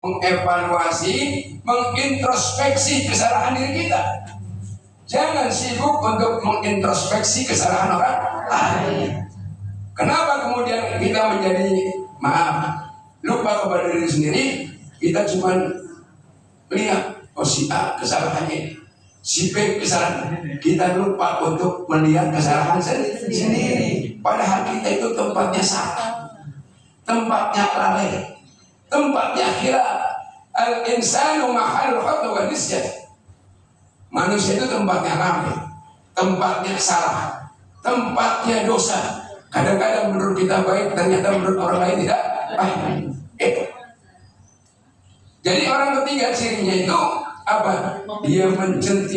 mengevaluasi, mengintrospeksi kesalahan diri kita. Jangan sibuk untuk mengintrospeksi kesalahan orang lain. Kenapa kemudian kita menjadi lupa kepada diri sendiri? Kita cuma lihat si A kesalahannya, si B kesalahan. Kita lupa untuk melihat kesalahan sendiri. Padahal kita itu tempatnya salah, tempatnya lalai, tempatnya khilaf. Al-insanu mahal khata wa nisyan. Manusia itu tempatnya lalai, tempatnya salah, tempatnya dosa. Kadang-kadang menurut kita baik, ternyata menurut orang lain tidak baik. Jadi orang ketiga cirinya itu apa? Dia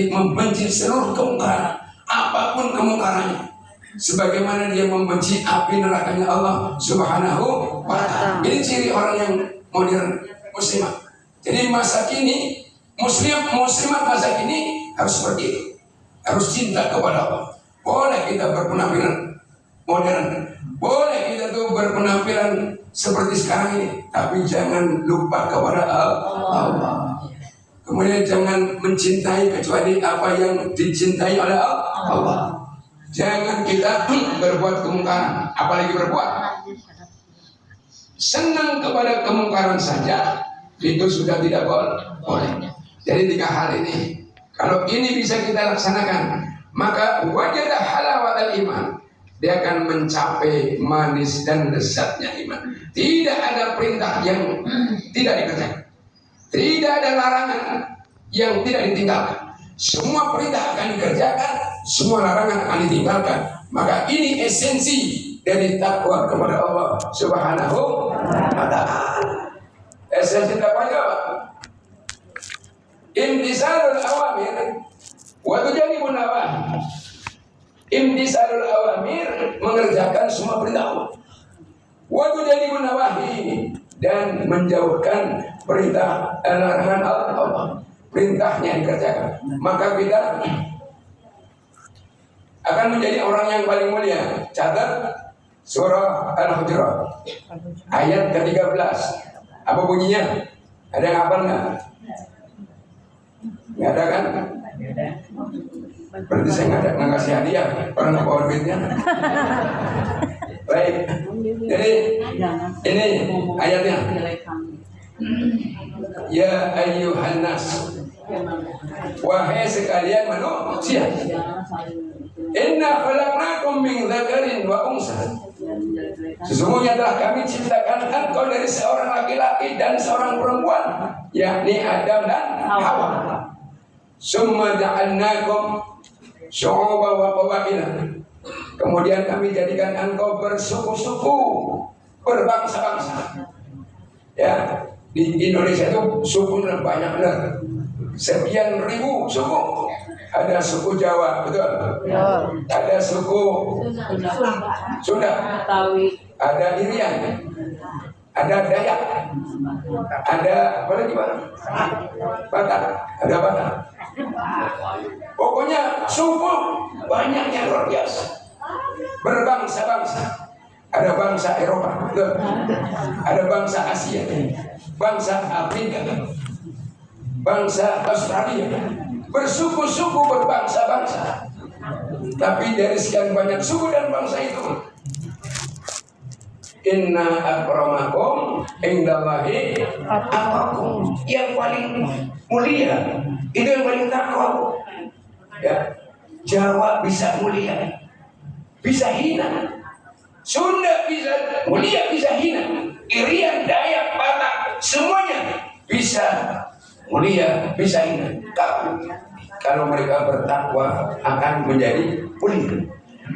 membenci seluruh kemungkaran, apapun kemungkarannya. Sebagaimana dia membenci api nerakanya Allah Subhanahu wa ta'ala. Ini ciri orang yang modern muslimah. Jadi masa kini muslimat masa kini harus seperti itu. Harus cinta kepada Allah. Boleh kita berpenampilan modern, boleh kita tuh berpenampilan seperti sekarang ini, tapi jangan lupa kepada Allah. Kemudian jangan mencintai kecuali apa yang dicintai oleh Allah. Jangan kita berbuat kemungkaran, apalagi berbuat senang kepada kemungkaran saja, itu sudah tidak boleh. Jadi 3 hal ini, kalau ini bisa kita laksanakan, maka wajadah halawatul iman. Dia akan mencapai manis dan lezatnya iman. Tidak ada perintah yang tidak dikerjakan, tidak ada larangan yang tidak ditinggalkan. Semua perintah akan dikerjakan, semua larangan akan ditinggalkan. Maka ini esensi dari takwa kepada Allah Subhanahu wa ta'ala. Esensi takwa apa? Imtisalul awamir wa tujanibun nawahi. Imtisalul awamir, mengerjakan semua perintah Allah. Wa tujanibun nawahi, dan menjauhkan perintah larangan Allah. Perintahnya dikerjakan, maka kita akan menjadi orang yang paling mulia. Catat surah Al-Hujurat ayat ke-13. Apa bunyinya? Ada yang hafal nggak? Nggak ada kan? Berarti saya nggak ngasih hadiah, orang nggak bawa duitnya. Baik, jadi ini ayatnya. Ya ayyuhan nas, wahai sekalian manusia, inna khalaqnakum min dzakarin wa unsa. Sesungguhnya telah kami ciptakan engkau dari seorang laki-laki dan seorang perempuan, yakni Adam dan Hawa. Summa ja'alnakum syu'uban wa qabaila. Kemudian kami jadikan engkau bersuku-suku, berbangsa-bangsa. Ya, di Indonesia itu suku banyak benar. Sekian ribu suku. Ada suku Jawa, betul? Ya. Ada suku Sunda, ada Irian, ada Dayak, ada apa lagi Pak? Batak, ada Batak. Pokoknya suku banyaknya luar biasa. Berbangsa-bangsa. Ada bangsa Eropa, betul? Ada bangsa Asia, bangsa Afrika, bangsa Australia. Bersuku-suku, berbangsa-bangsa. Tapi dari sekian banyak suku dan bangsa itu, inna akramakum indallahi atqakum. Yang paling mulia itu yang paling takwa. Ya, Jawa bisa mulia, bisa hina. Sunda bisa mulia, bisa hina. Irian, Dayak, Batak, semuanya bisa mulia, bisa hina. Kalau mereka bertakwa akan menjadi mulia.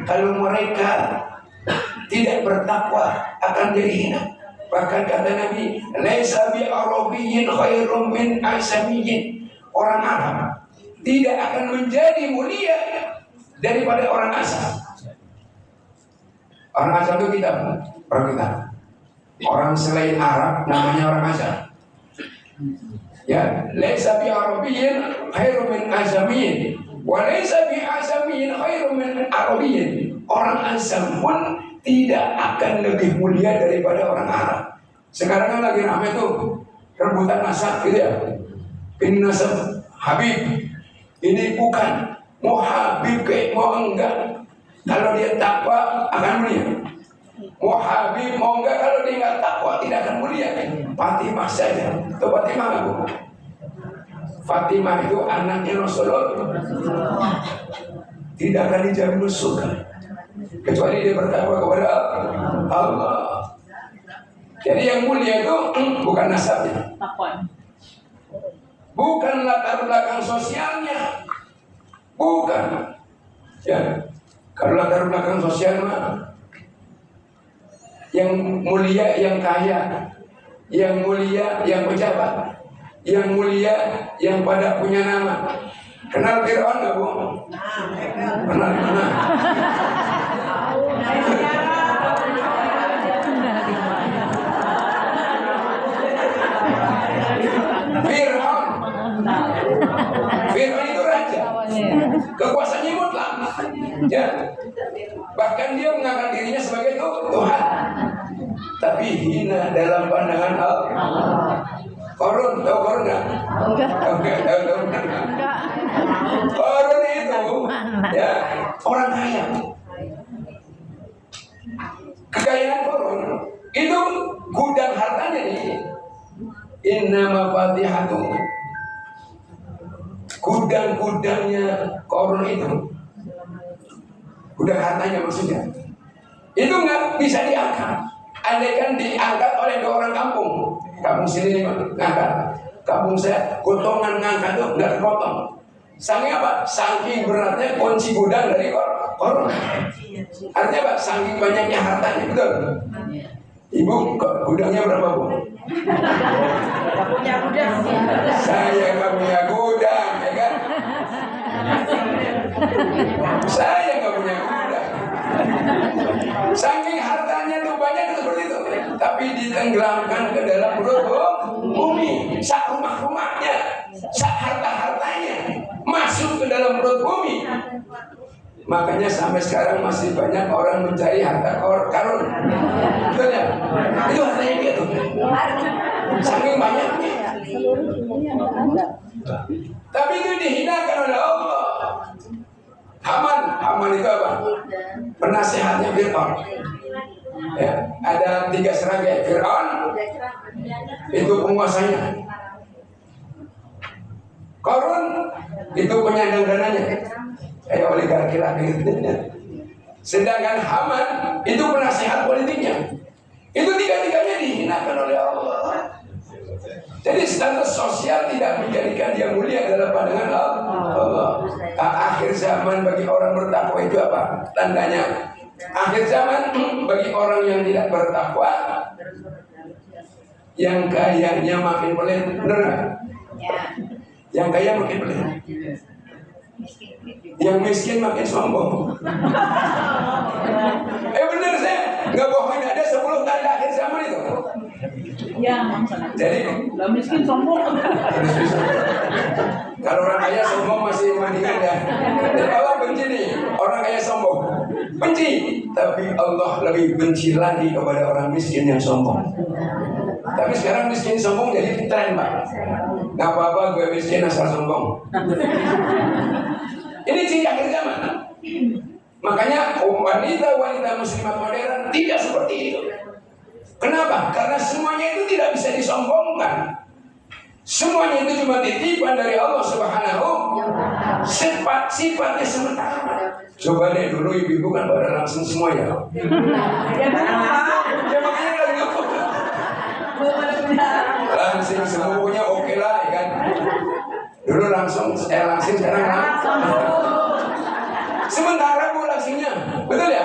Kalau mereka tidak bertakwa akan jadi hina. Bahkan kata Nabi, laisa bi arabiyyin khairum min ajamiyyin. Orang Arab tidak akan menjadi mulia daripada orang asal. Orang asal itu kita, orang kita. Orang selain Arab namanya orang asal. Ya, laisa bi arabiyyin khairum min ajamiyyin, wa laisa bi ajamiyyin khairum min arabiyyin. Orang asal pun tidak akan lebih mulia daripada orang Arab. Sekarang kan lagi ramai tuh rebutan nasab gitu ya. Ini nasab Habib, ini bukan mau Habib kayak mau enggak. Kalau dia takwa akan mulia. Mau Habib mau enggak, kalau dia enggak takwa tidak akan mulia. Fatimah saja. Atau Fatimah aku. Fatimah itu anaknya Rasulullah. Tidak akan dijamin surga kecuali dia bertakwa kepada Allah. Jadi yang mulia itu bukan nasabnya, bukan latar belakang sosialnya, bukan. Ya, kalau latar belakang sosial mah yang mulia yang kaya, yang mulia yang pejabat, yang mulia yang pada punya nama. Kenal Fir'aun nggak Bu? Kenal di mana? Fir'aun itu raja, kekuasaannya mutlak. Ya, bahkan dia mengangkat dirinya sebagai Tuhan, tapi hina dalam pandangan Allah. Korun, tahu Korun nggak? Enggak. Korun itu, ya orang kaya. Kekayaan Korun itu gudang hartanya nih. Inna mafatihatu, gudang-gudangnya Korun itu, gudang hartanya maksudnya, itu nggak bisa diangkat. Andaikan diangkat oleh dua orang kampung sini ngangkat, kampung saya gotongan ngangkat tuh nggak terpotong. Saking apa? Saking beratnya kunci gudang dari Korun. Artinya apa? Saking banyaknya hartanya, betul? Ibu, gudangnya berapa Bu? Punya gudang. Saya nggak punya gudang, ya kan? Saya nggak punya gudang. Saking hartanya tuh banyak seperti itu, tapi ditenggelamkan ke dalam perut bumi. Sak rumah-rumahnya, sak harta-hartanya masuk ke dalam perut bumi. Makanya sampai sekarang masih banyak orang mencari harta karun. Betul ya? Itu hartanya dia tuh. Saking banyaknya. Tapi itu dihinakan oleh Allah. Haman itu apa? Penasehatnya Fir'aun. Ya, ada 3 serangga. Fir'aun itu penguasanya. Korun itu penyandang dananya. Kayak oligarki lagi. Sedangkan Haman itu penasehat politiknya. Itu 3-tiganya dihinakan oleh Allah. Jadi status sosial tidak menjadikan dia mulia dalam pandangan Allah. Akhir zaman bagi orang bertakwa itu apa? Tandanya akhir zaman bagi orang yang tidak bertakwa, yang kayanya makin pelit, benar nggak? Yang kaya makin pelit, yang miskin makin sombong. Benar saya nggak bohongin, ada 10 tanda akhir zaman itu. Ya, jadi nggak miskin sombong. Kalau orang kaya sombong masih mendingan ya. Jadi Allah benci nih orang kaya sombong, benci. Tapi Allah lebih benci lagi kepada orang miskin yang sombong. Tapi sekarang miskin sombong jadi tren Pak. Nggak apa-apa gue miskin asal sombong. Ini ciri akhir zaman. Makanya wanita muslimat modern tidak seperti itu. Kenapa? Karena semuanya itu tidak bisa disombongkan. Semuanya itu cuma titipan dari Allah Subhanahu. Sifatnya sementara. Coba deh dulu ibu-ibu kan pada langsung semua ya. Ya makanya lagi ngapa? Langsing semuanya oke lah ya kan. Dulu langsung sekarang langsung. Sementara Bu langsingnya, betul ya?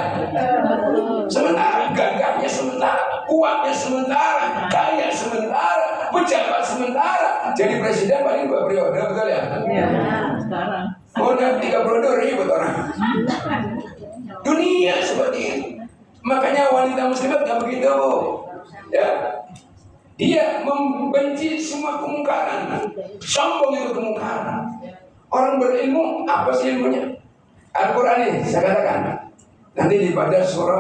Sementara, gagahnya sementara, kuatnya sementara, kaya sementara, pejabat sementara. Jadi presiden paling 2 periode, betul ya? Iya, sekarang. Mau 3 periode ribut orang. Dunia seperti itu. Makanya wanita muslimat gak begitu. Ya, dia membenci semua kemungkaran. Sombong itu kemungkaran. Orang berilmu, apa sih ilmunya? Al-Quran ini saya katakan nanti dibaca surah